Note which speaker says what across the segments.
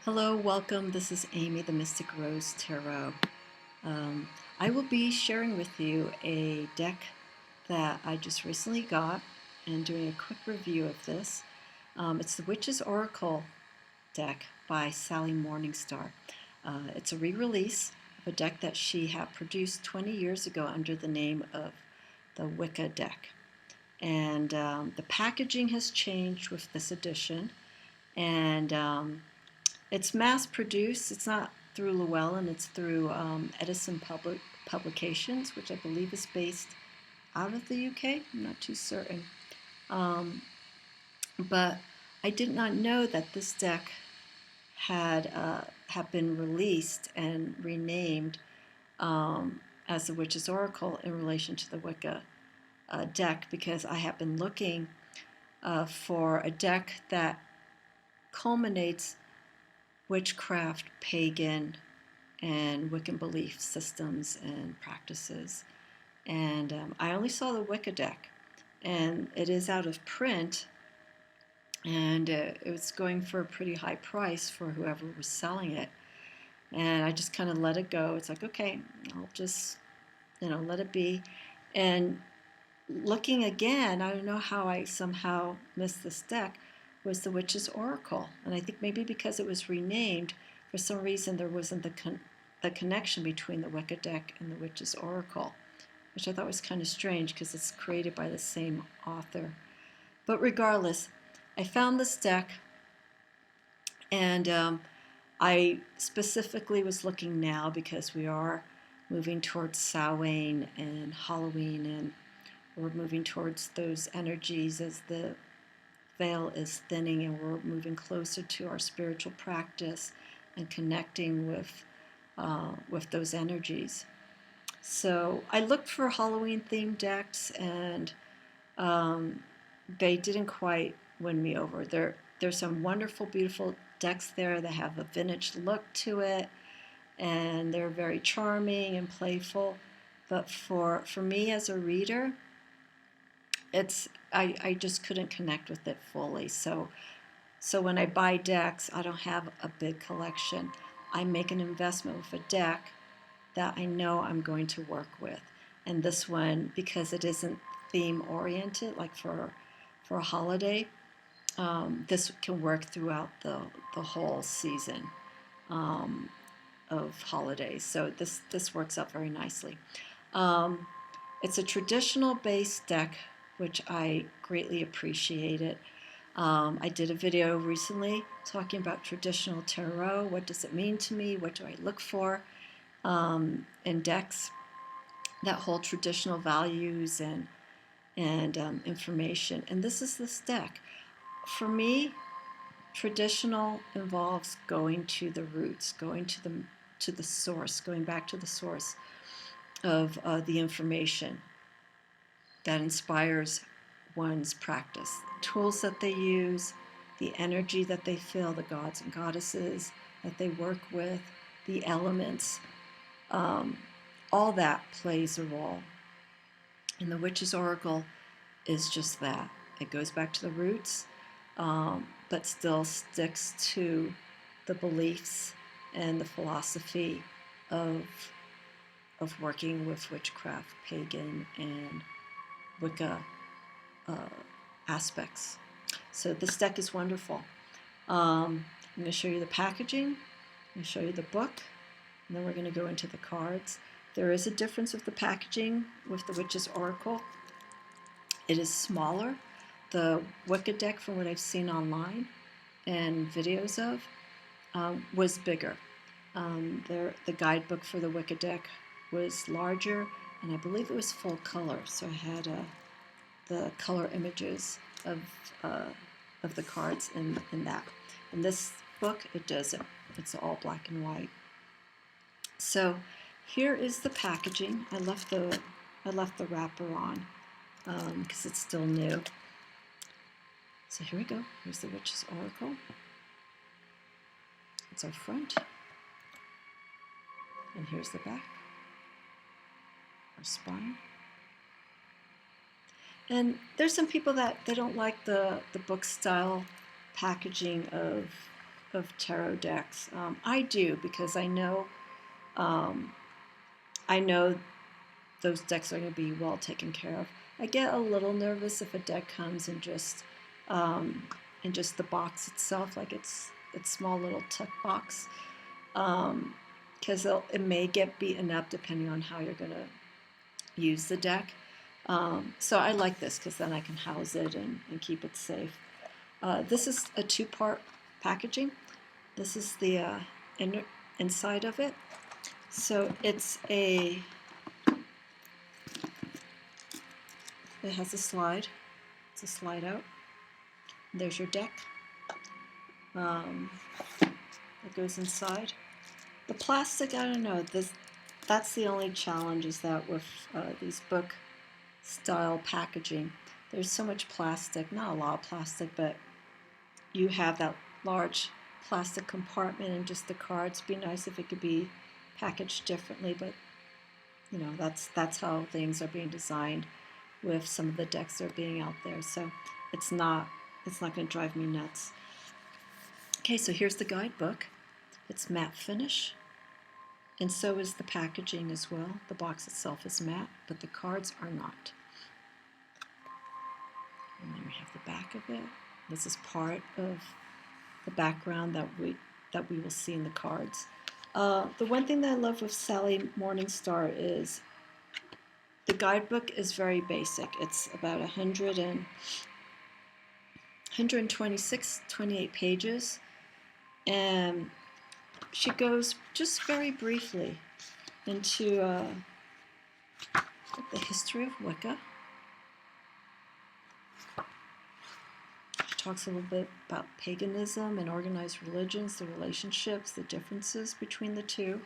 Speaker 1: Hello, welcome. This is Amy, the Mystic Rose Tarot. I will be sharing with you a deck that I just recently got and doing a quick review of this. It's the Witch's Oracle deck by Sally Morningstar. It's a re-release of a deck that she had produced 20 years ago under the name of the Wicca Deck. And the packaging has changed with this edition, and it's mass-produced. It's not through Llewellyn. It's through Edison Publications, which I believe is based out of the UK. I'm not too certain. But I did not know that this deck had been released and renamed as the Witch's Oracle in relation to the Wicca deck, because I have been looking for a deck that culminates witchcraft, pagan, and Wiccan belief systems and practices. And I only saw the Wicca deck, and it is out of print, and it was going for a pretty high price for whoever was selling it. And I just kind of let it go. It's like, okay, I'll just, let it be. And looking again, I don't know how I somehow missed this deck, was the Witch's Oracle. And I think maybe because it was renamed, for some reason there wasn't the connection between the Wicca deck and the Witch's Oracle, which I thought was kind of strange because it's created by the same author. But regardless, I found this deck, and I specifically was looking now because we are moving towards Samhain and Halloween, and we're moving towards those energies as the veil is thinning, and we're moving closer to our spiritual practice and connecting with those energies. So I looked for Halloween themed decks, and they didn't quite win me over. There's some wonderful, beautiful decks there that have a vintage look to it, and they're very charming and playful. But for me as a reader, I just couldn't connect with it fully. So when I buy decks, I don't have a big collection. I make an investment with a deck that I know I'm going to work with. And this one, because it isn't theme oriented, like for a holiday, this can work throughout the whole season of holidays. So this works out very nicely. It's a traditional based deck, which I greatly appreciated. I did a video recently talking about traditional tarot. What does it mean to me? What do I look for in decks that hold traditional values and information? And this is this deck. For me, traditional involves going to the roots, going to the source, going back to the source of the information that inspires one's practice. Tools that they use, the energy that they feel, the gods and goddesses that they work with, the elements, all that plays a role. And the Witch's Oracle is just that. It goes back to the roots, but still sticks to the beliefs and the philosophy of working with witchcraft, pagan, and Wicca aspects. So this deck is wonderful. I'm going to show you the packaging, I'm going to show you the book, and then we're going to go into the cards. There is a difference with the packaging with the Witch's Oracle. It is smaller. The Wicca deck, from what I've seen online and videos of, was bigger. The guidebook for the Wicca deck was larger, and I believe it was full color, so I had the color images of the cards in that. In this book, it doesn't. It's all black and white. So here is the packaging. I left the wrapper on because it's still new. So here we go. Here's the Witch's Oracle. It's our front, and here's the back, our spine. And there's some people that they don't like the book style packaging of of tarot decks. I do, because um, I know those decks are going to be well taken care of. I get a little nervous if a deck comes in just the box itself, like its small little tuck box, because it may get beaten up depending on how you're going to use the deck. So I like this because then I can house it and keep it safe. This is a two-part packaging. This is the inside of it. So it has a slide. It's a slide out. There's your deck. It goes inside. The plastic, I don't know. That's the only challenge, is that with these book style packaging, there's so much plastic. Not a lot of plastic, but you have that large plastic compartment and just the cards. It'd be nice if it could be packaged differently, but you know, that's how things are being designed with some of the decks that are being out there. So it's not going to drive me nuts. Okay, so here's the guidebook. It's matte finish, and so is the packaging as well. The box itself is matte, but the cards are not. And there we have the back of it. This is part of the background that we will see in the cards. The one thing that I love with Sally Morningstar is the guidebook is very basic. It's about 126, 28 pages, and she goes just very briefly into the history of Wicca. She talks a little bit about paganism and organized religions, the relationships, the differences between the two,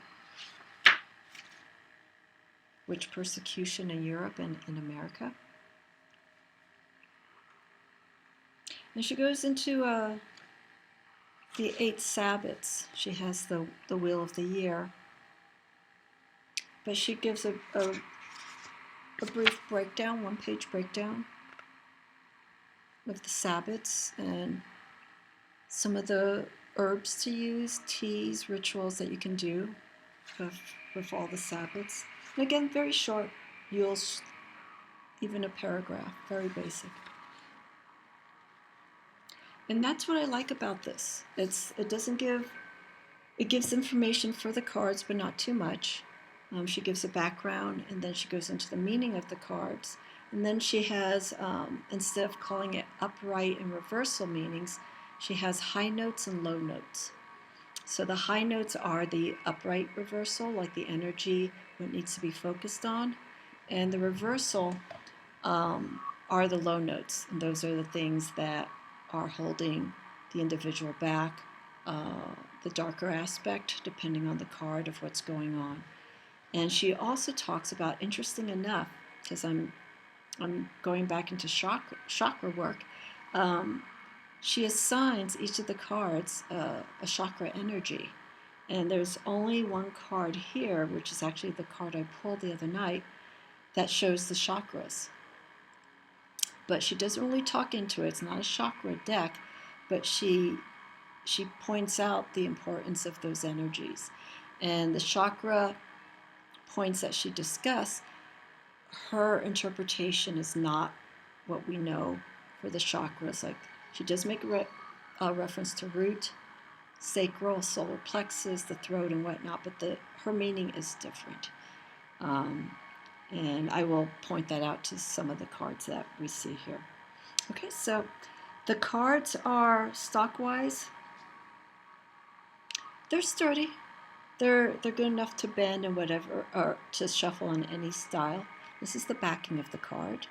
Speaker 1: witch persecution in Europe and in America. And she goes into the 8 Sabbats. She has the Wheel of the Year, but she gives a brief breakdown, one-page breakdown of the Sabbats and some of the herbs to use, teas, rituals that you can do with all the Sabbats. And again, very short, even a paragraph, very basic. And that's what I like about this. It gives information for the cards, but not too much. She gives a background, and then she goes into the meaning of the cards. And then she has, instead of calling it upright and reversal meanings, she has high notes and low notes. So the high notes are the upright reversal, like the energy, what needs to be focused on. And the reversal are the low notes. And those are the things that are holding the individual back, the darker aspect, depending on the card, of what's going on. And she also talks about, interesting enough, because I'm going back into chakra work, she assigns each of the cards a chakra energy. And there's only one card here, which is actually the card I pulled the other night, that shows the chakras. But she doesn't really talk into it. It's not a chakra deck, but she points out the importance of those energies. And the chakra points that she discussed, her interpretation is not what we know for the chakras. Like, she does make a reference to root, sacral, solar plexus, the throat, and whatnot, but her meaning is different. And I will point that out to some of the cards that we see here. Okay, so the cards are stock-wise. They're sturdy. They're good enough to bend and whatever, or to shuffle in any style. This is the backing of the card.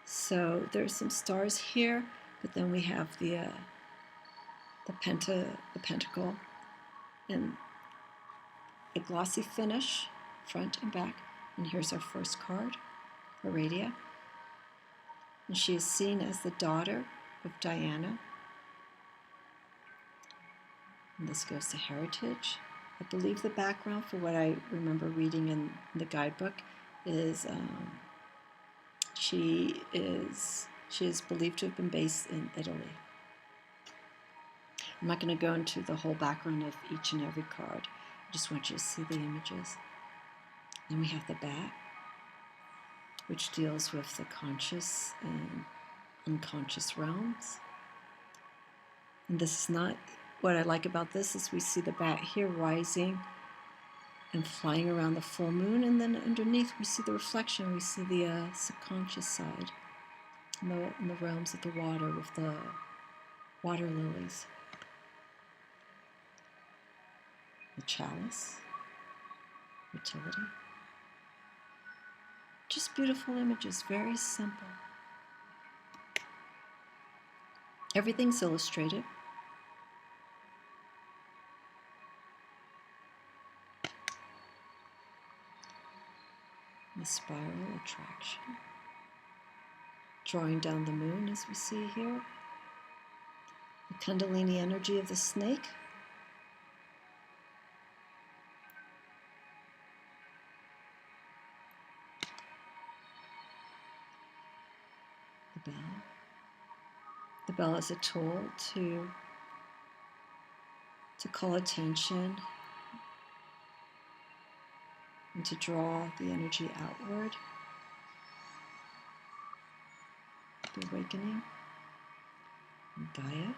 Speaker 1: So there's some stars here, but then we have the pentacle, and a glossy finish, front and back. And here's our first card, Aradia. And she is seen as the daughter of Diana. And this goes to heritage. I believe the background, for what I remember reading in the guidebook, is she is believed to have been based in Italy. I'm not going to go into the whole background of each and every card. I just want you to see the images. Then we have the back, which deals with the conscious and unconscious realms. And this is not, what I like about this is we see the bat here rising and flying around the full moon, and then underneath we see the reflection, we see the subconscious side in the realms of the water with the water lilies. The chalice, fertility. Just beautiful images, very simple. Everything's illustrated. The spiral attraction. Drawing down the moon as we see here. The Kundalini energy of the snake. The bell. The bell is a tool to call attention and to draw the energy outward. The awakening. And Gaia.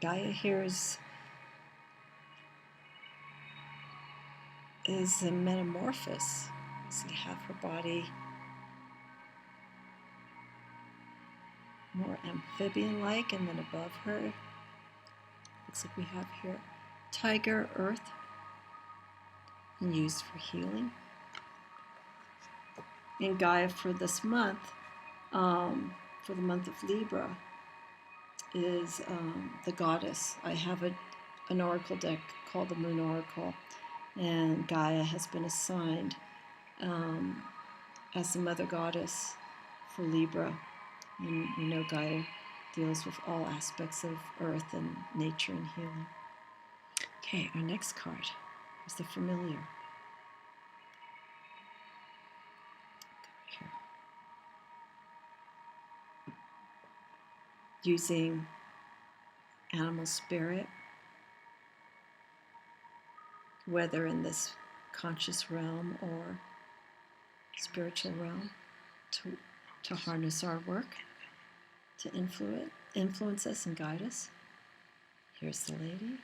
Speaker 1: Gaia here is a metamorphosis. So you have her body more amphibian-like, and then above her, looks like we have here tiger, earth, and used for healing. And Gaia for this month, for the month of Libra, is the goddess. I have an oracle deck called the Moon Oracle, and Gaia has been assigned as the mother goddess for Libra. And we know Gaia deals with all aspects of earth and nature and healing. Okay, our next card is the familiar. Here. Using animal spirit, whether in this conscious realm or spiritual realm, to harness our work, to influence us and guide us. Here's the lady.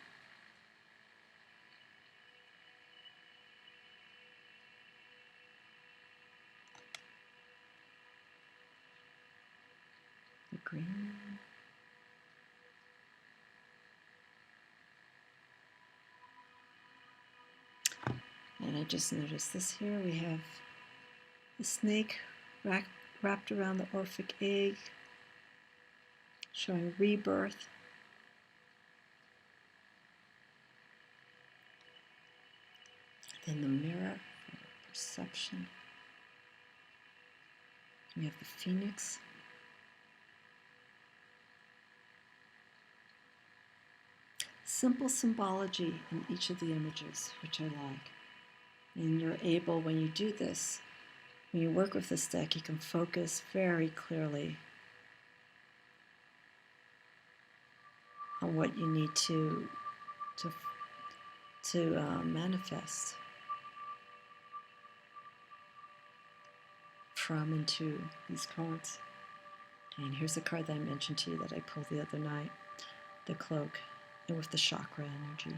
Speaker 1: The green. And I just noticed this here. We have the snake wrapped around the Orphic egg, showing rebirth. Then the mirror for perception. We have the phoenix. Simple symbology in each of the images, which I like. And you're able, when you do this, when you work with this deck, you can focus very clearly on what you need to manifest from and to these cards. And here's a card that I mentioned to you that I pulled the other night, the cloak, and with the chakra energy.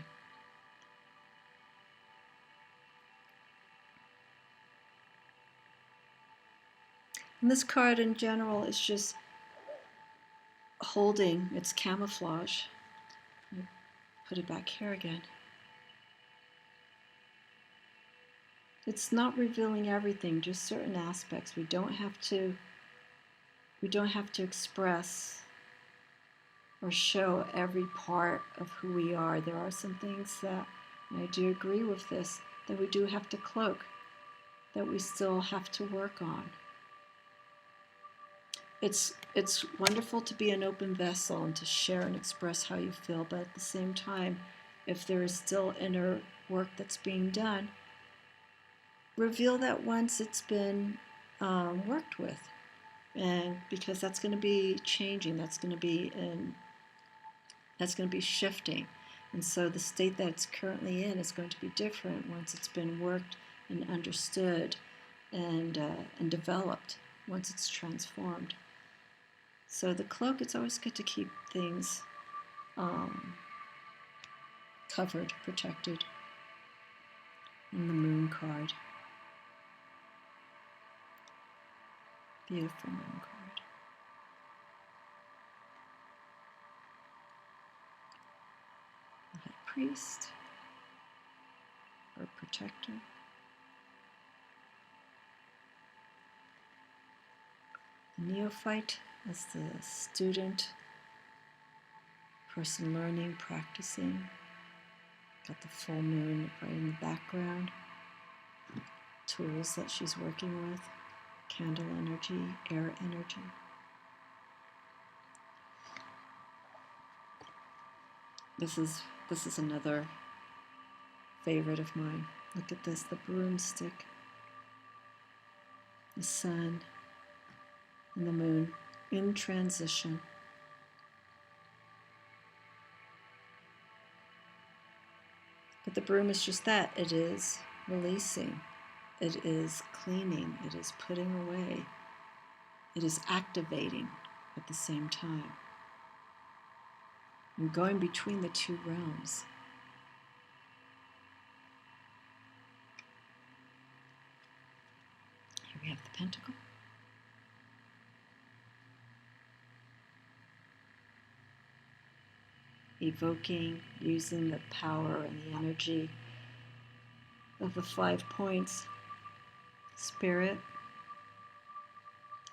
Speaker 1: And this card in general is just holding, it's camouflage. Put it back here again. It's not revealing everything, just certain aspects. We don't have to express or show every part of who we are. There are some things that, and I do agree with this, that we do have to cloak, that we still have to work on. It's wonderful to be an open vessel and to share and express how you feel, but at the same time, if there is still inner work that's being done, reveal that once it's been worked with. And because that's going to be changing, that's going to be shifting. And so the state that it's currently in is going to be different once it's been worked and understood and developed, once it's transformed. So the cloak, it's always good to keep things covered, protected. And the moon card. Beautiful moon card. The high priest, or protector. The neophyte as the student, person learning, practicing. Got the full moon right in the background. Tools that she's working with. Candle energy, air energy. This is another favorite of mine. Look at this, the broomstick, the sun, and the moon in transition. But the broom is just that. It is releasing. It is cleaning. It is putting away. It is activating at the same time. And going between the two realms. Here we have the pentacle. Evoking, using the power and the energy of the 5 points: spirit,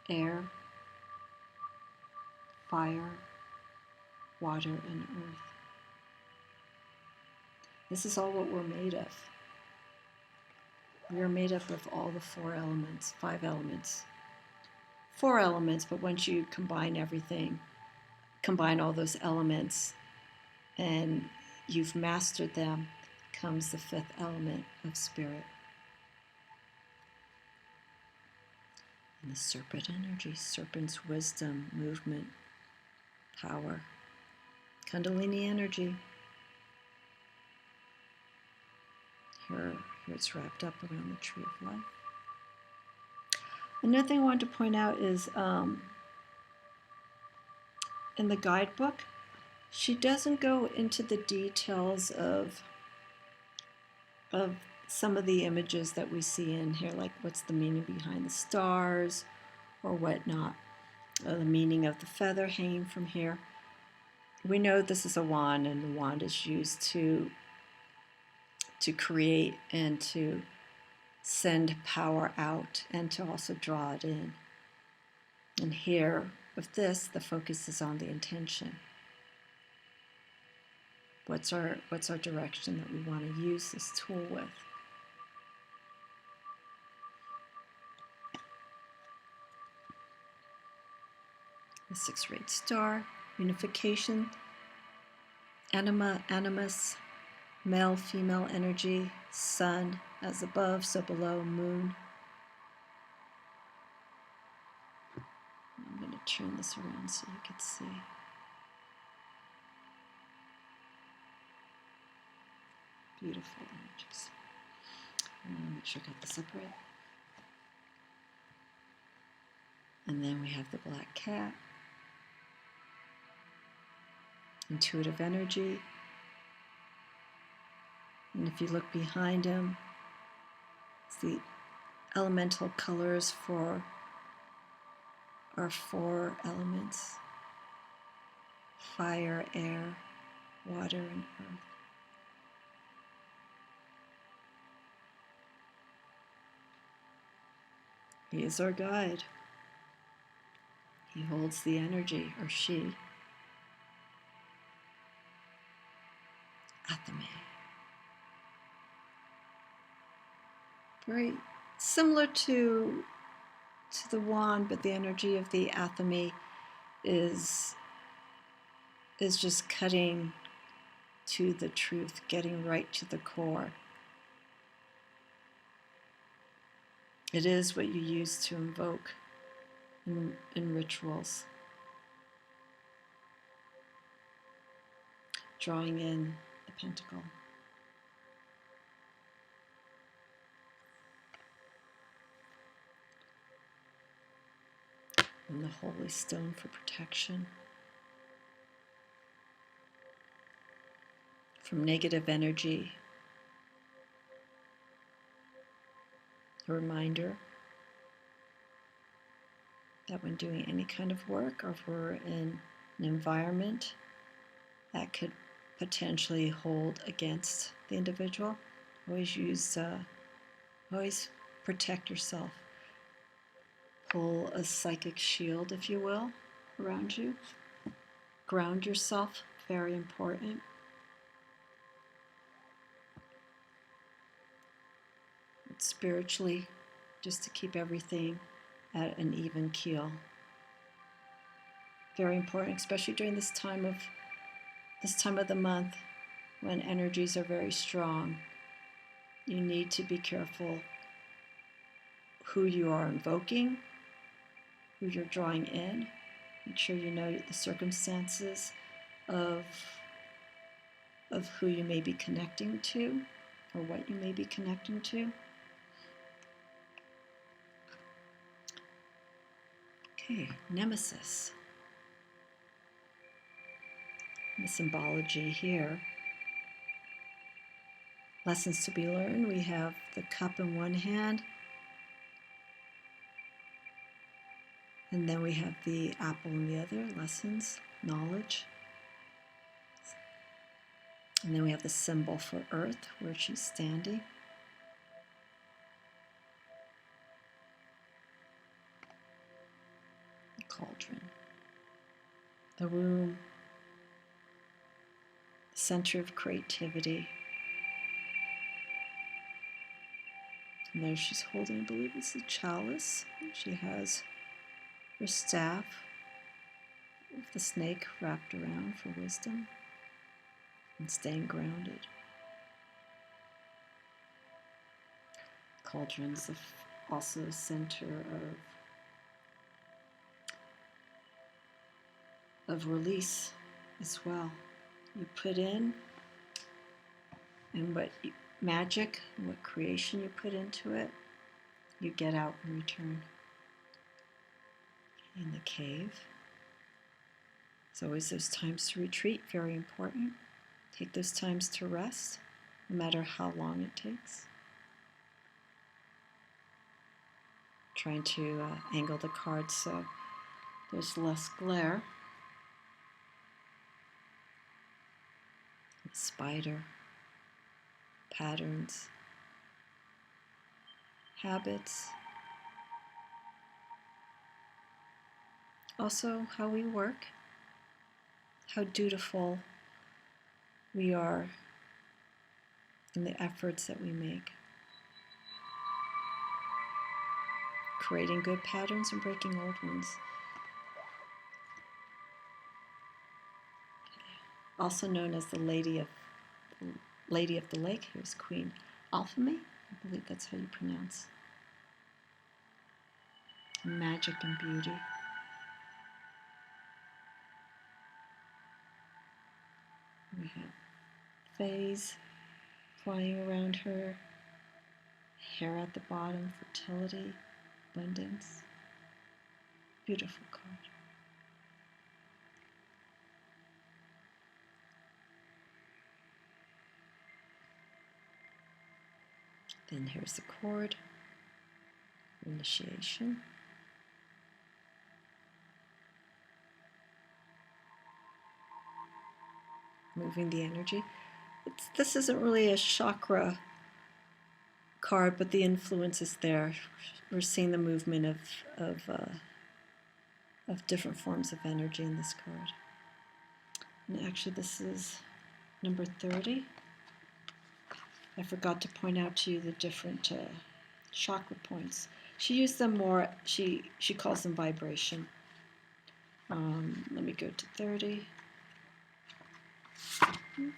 Speaker 1: air, fire, water, and earth. This is all what we're made of. We are made up of all the 4 elements, 5 elements. 4 elements, but once you combine everything, combine all those elements, and you've mastered them, comes the 5th element of spirit. And the serpent energy, serpent's wisdom, movement, power. Kundalini energy. Here it's wrapped up around the tree of life. Another thing I wanted to point out is in the guidebook, she doesn't go into the details of some of the images that we see in here, like what's the meaning behind the stars or whatnot, the meaning of the feather hanging from here. We know this is a wand, and the wand is used to create and to send power out and to also draw it in. And here, with this, the focus is on the intention. What's our direction that we want to use this tool with? The 6-rayed star, unification, anima, animus, male, female energy, sun, as above, so below, moon. I'm going to turn this around so you can see. Beautiful images. Make sure I got this upright. And then we have the black cat. Intuitive energy. And if you look behind him, it's the elemental colors for our 4 elements: fire, air, water, and earth. He is our guide. He holds the energy, or she. Athame. Very similar to the wand, but the energy of the Athame is just cutting to the truth, getting right to the core. It is what you use to invoke in rituals. Drawing in the pentacle. And the holy stone for protection from negative energy. A reminder that when doing any kind of work, or if we're in an environment that could potentially hold against the individual, always protect yourself. Pull a psychic shield, if you will, around you. Ground yourself, very important. Spiritually, just to keep everything at an even keel. Very important, especially during this time of the month when energies are very strong. You need to be careful who you are invoking, who you're drawing in. Make sure you know the circumstances of who you may be connecting to, or what you may be connecting to. Okay, Nemesis. The symbology here. Lessons to be learned. We have the cup in one hand, and then we have the apple in the other. Lessons, knowledge. And then we have the symbol for earth, where she's standing. The cauldron. The womb. The center of creativity. And there she's holding, I believe it's a chalice. She has her staff with the snake wrapped around for wisdom and staying grounded. Cauldron's also a center of release as well. You put in, and magic, what creation you put into it, you get out in return. In the cave. There's always those times to retreat, very important. Take those times to rest, no matter how long it takes. Trying to angle the cards so there's less glare. The spider, patterns, habits. Also, how we work, how dutiful we are in the efforts that we make. Creating good patterns and breaking old ones. Also known as the Lady of the Lake. Here's Queen Alphemy. I believe that's how you pronounce. Magic and beauty. We have Fays flying around her. Hair at the bottom, fertility, abundance. Beautiful card. Then here's the cord, initiation. Moving the energy. This isn't really a chakra card, but the influence is there. We're seeing the movement of different forms of energy in this card. And actually, this is number 30. I forgot to point out to you the different chakra points. She used them more. She calls them vibration. Let me go to 30. Okay.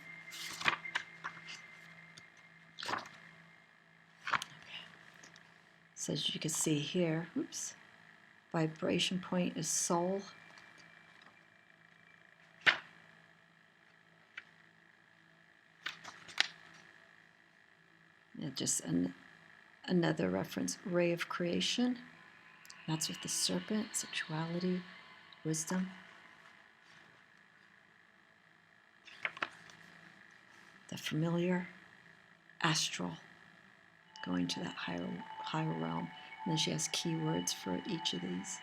Speaker 1: So as you can see here, oops, vibration point is soul. And just another reference, ray of creation. That's with the serpent, sexuality, wisdom. The familiar, astral, going to that higher realm. And then she has keywords for each of these.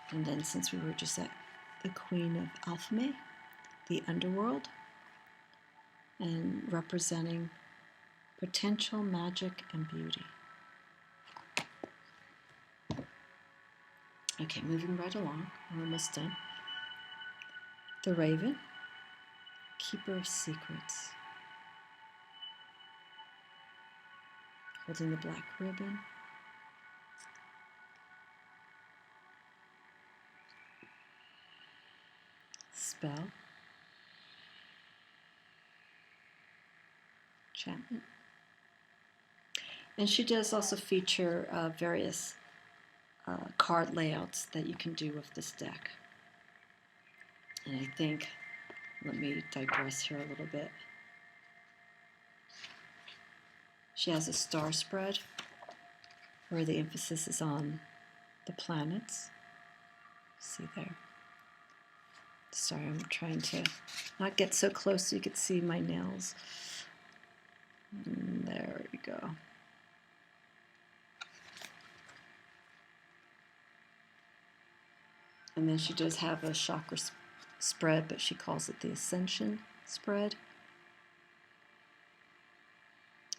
Speaker 1: And then since we were just at the Queen of Alchemy, the underworld, and representing potential, magic, and beauty. Okay, moving right along. We're almost done. The Raven, Keeper of Secrets, holding the black ribbon. Spell, enchantment. And she does also feature various card layouts that you can do with this deck. And I think, let me digress here a little bit. She has a star spread where the emphasis is on the planets. See there. Sorry, I'm trying to not get so close so you can see my nails. And there we go. And then she does have a chakra spread, but she calls it the Ascension spread.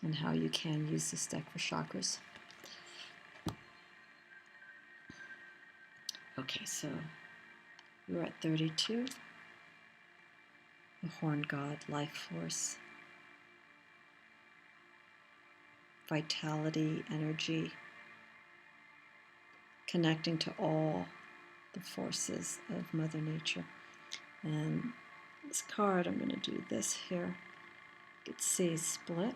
Speaker 1: And how you can use this deck for chakras. Okay, so we're at 32. The Horn God, life force, vitality, energy, connecting to all the forces of Mother Nature. And this card, I'm going to do this here. You can see split.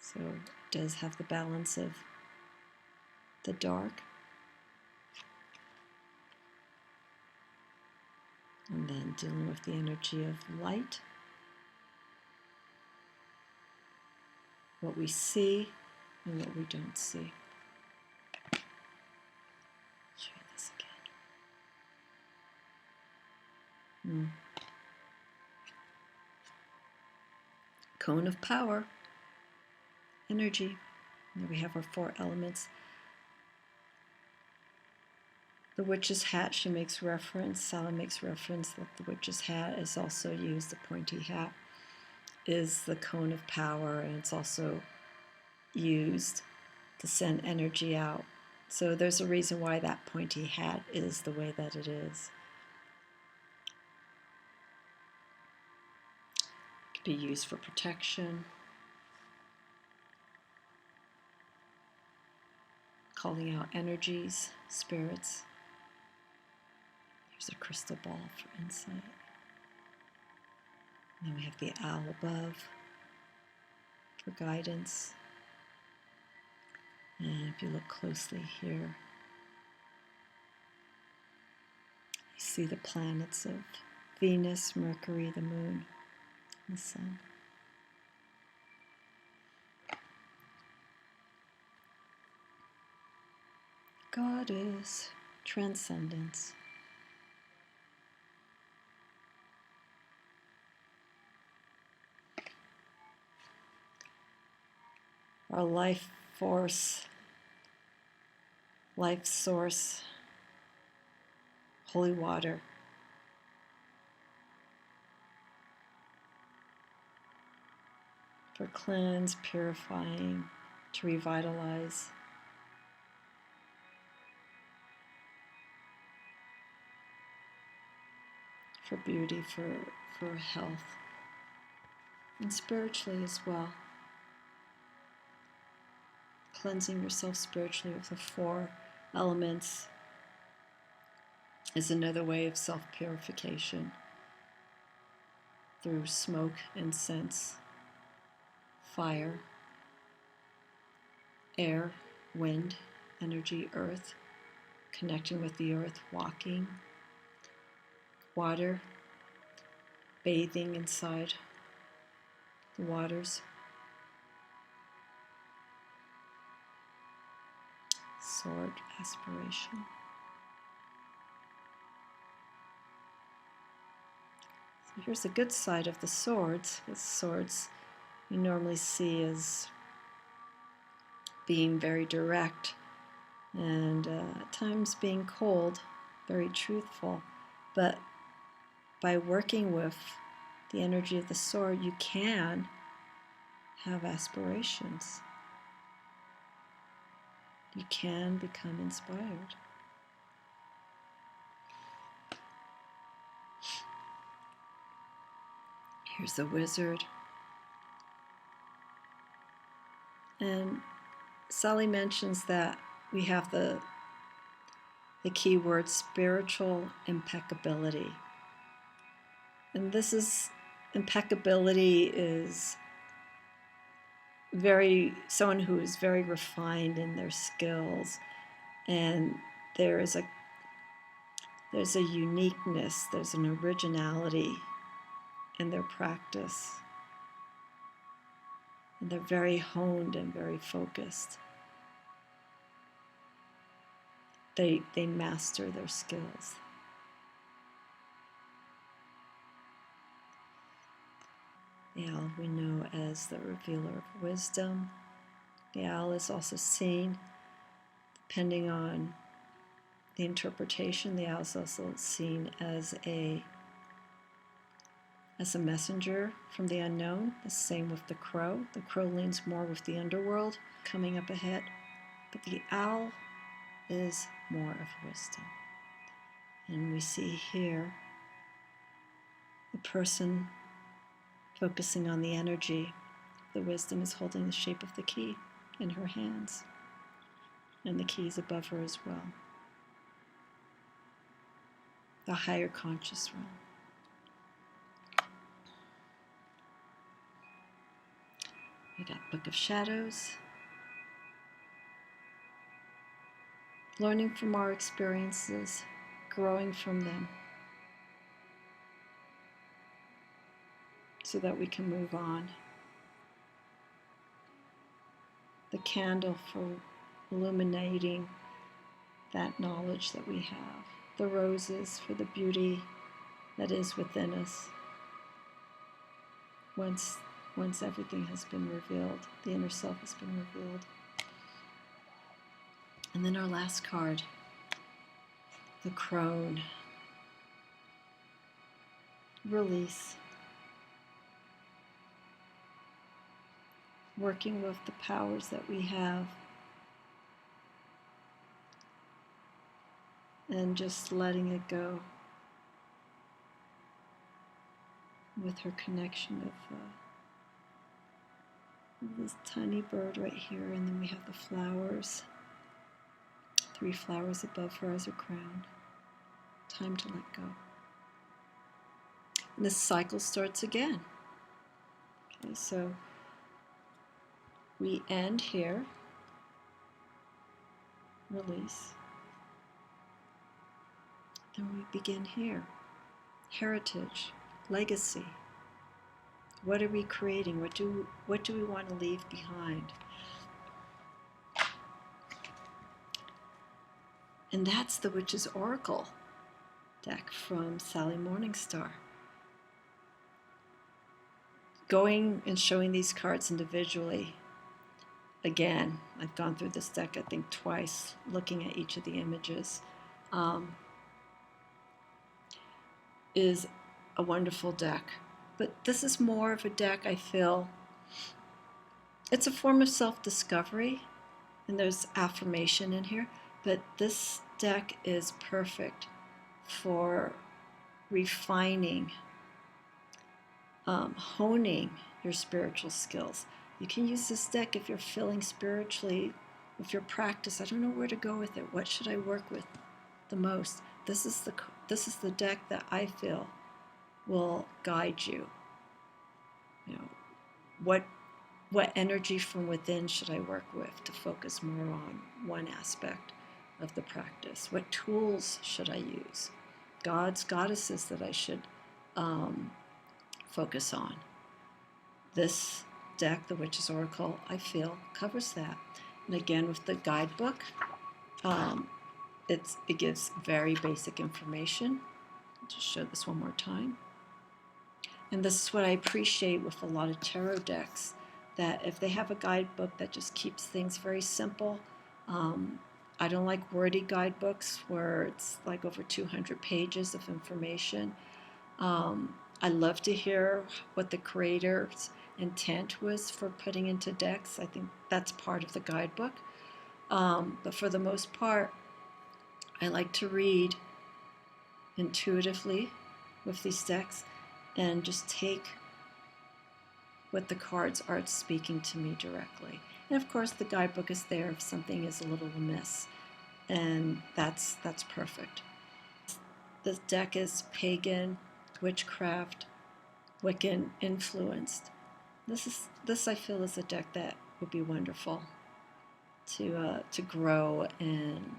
Speaker 1: So it does have the balance of the dark. And then dealing with the energy of light. What we see and what we don't see. Show you this again. Cone of power. Energy. And there we have our 4 elements. The witch's hat, she makes reference, Sally makes reference that the witch's hat is also used, the pointy hat is the cone of power, and it's also used to send energy out. So there's a reason why that pointy hat is the way that it is. It could be used for protection, calling out energies, spirits. There's a crystal ball for insight. And then we have the owl above for guidance. And if you look closely here, you see the planets of Venus, Mercury, the Moon, and the Sun. Goddess, transcendence. Our life force, life source, holy water. For cleanse, purifying, to revitalize. For beauty, for health, and spiritually as well. Cleansing yourself spiritually with the 4 elements is another way of self-purification through smoke, incense, fire, air, wind, energy, earth, connecting with the earth, walking, water, bathing inside the waters, sword, aspiration. So here's the good side of the swords. The swords you normally see as being very direct and at times being cold, very truthful. But by working with the energy of the sword, you can have aspirations. You can become inspired. Here's the wizard. And Sally mentions that we have the key word spiritual impeccability. And this is, impeccability is someone who is very refined in their skills, and there's a uniqueness, there's an originality in their practice. And they're very honed and very focused. They master their skills. The owl we know as the revealer of wisdom. The owl is also seen, depending on the interpretation, the owl is also seen as a messenger from the unknown. The same with the crow. The crow leans more with the underworld coming up ahead, but the owl is more of wisdom. And we see here the person focusing on the energy. The wisdom is holding the shape of the key in her hands, and the key is above her as well. The higher conscious realm. We got Book of Shadows. Learning from our experiences, growing from them, so that we can move on. The candle for illuminating that knowledge that we have. The roses for the beauty that is within us. Once everything has been revealed, the inner self has been revealed. And then our last card, the crone. Release. Working with the powers that we have. And just letting it go. With her connection of this tiny bird right here, and then we have the flowers. 3 flowers above her as her crown. Time to let go. And this cycle starts again. Okay, so we end here. Release. Then we begin here. Heritage, legacy. What are we creating? What do we want to leave behind? And that's the Witch's Oracle deck from Sally Morningstar. Going and showing these cards individually, again, I've gone through this deck I think twice, looking at each of the images, is a wonderful deck. But this is more of a deck, I feel, it's a form of self-discovery, and there's affirmation in here, but this deck is perfect for refining, honing your spiritual skills. You can use this deck if you're feeling spiritually, with your practice, I don't know where to go with it. What should I work with the most? This is the deck that I feel will guide you. You know, what energy from within should I work with to focus more on one aspect of the practice? What tools should I use? Gods, goddesses that I should focus on. This deck, the Witch's Oracle, I feel covers that. And again, with the guidebook, it gives very basic information. I'll just show this one more time. And this is what I appreciate with a lot of tarot decks, that if they have a guidebook that just keeps things very simple. I don't like wordy guidebooks where it's like over 200 pages of information. I love to hear what the creator's intent was for putting into decks. I think that's part of the guidebook. But for the most part, I like to read intuitively with these decks and just take what the cards are speaking to me directly. And of course, the guidebook is there if something is a little amiss, and that's perfect. This deck is pagan, witchcraft, Wiccan influenced. This I feel is a deck that would be wonderful to grow and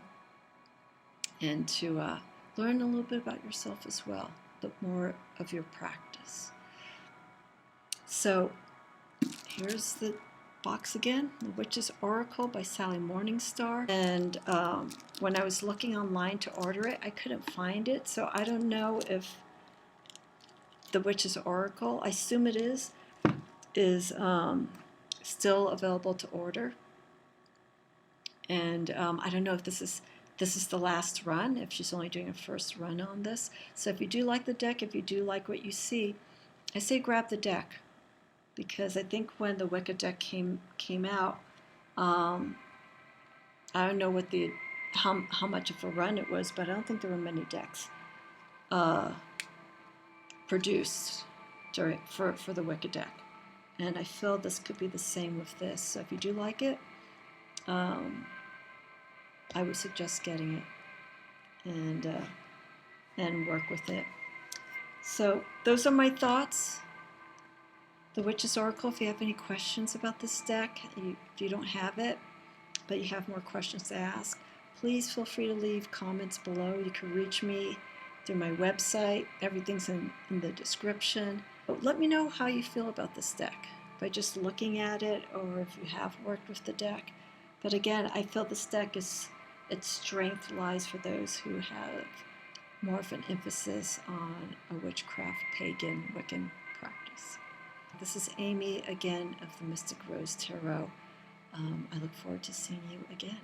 Speaker 1: to learn a little bit about yourself as well, but more of your practice. So here's the box again, The Witch's Oracle by Sally Morningstar. And when I was looking online to order it, I couldn't find it, so I don't know if The Witch's Oracle, I assume it is still available to order. And I don't know if this is the last run, if she's only doing a first run on this. So if you do like the deck, if you do like what you see, I say grab the deck. Because I think when the Wicca Deck came out, I don't know what how much of a run it was, but I don't think there were many decks produced for the Wicca Deck. And I feel this could be the same with this. So if you do like it, I would suggest getting it and work with it. So those are my thoughts. The Witch's Oracle, if you have any questions about this deck, if you don't have it, but you have more questions to ask, please feel free to leave comments below. You can reach me through my website. Everything's in the description. But let me know how you feel about this deck by just looking at it, or if you have worked with the deck. But again, I feel this deck its strength lies for those who have more of an emphasis on a witchcraft, pagan, Wiccan practice. This is Amy again of the Mystic Rose Tarot. I look forward to seeing you again.